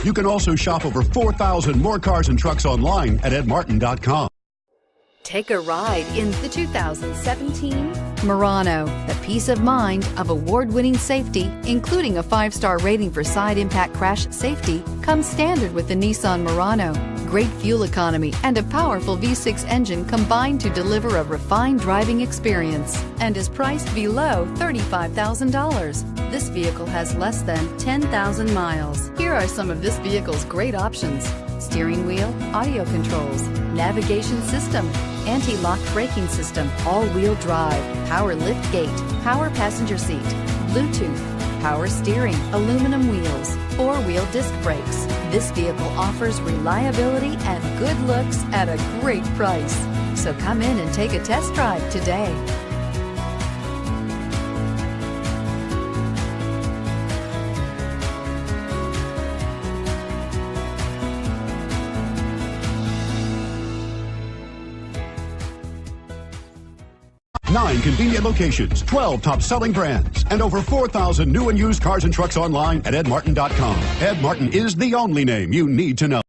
You can also shop over 4,000 more cars and trucks online at edmartin.com. Take a ride in the 2017 Murano. The peace of mind of award-winning safety, including a 5-star rating for side impact crash safety, comes standard with the Nissan Murano. Great fuel economy and a powerful V6 engine combine to deliver a refined driving experience and is priced below $35,000. This vehicle has less than 10,000 miles. Here are some of this vehicle's great options: steering wheel audio controls, navigation system, anti-lock braking system, all-wheel drive, power lift gate, power passenger seat, Bluetooth, power steering, aluminum wheels, 4-wheel disc brakes. This vehicle offers reliability and good looks at a great price. So come in and take a test drive today. Nine convenient locations, 12 top-selling brands, and over 4,000 new and used cars and trucks online at edmartin.com. Ed Martin is the only name you need to know.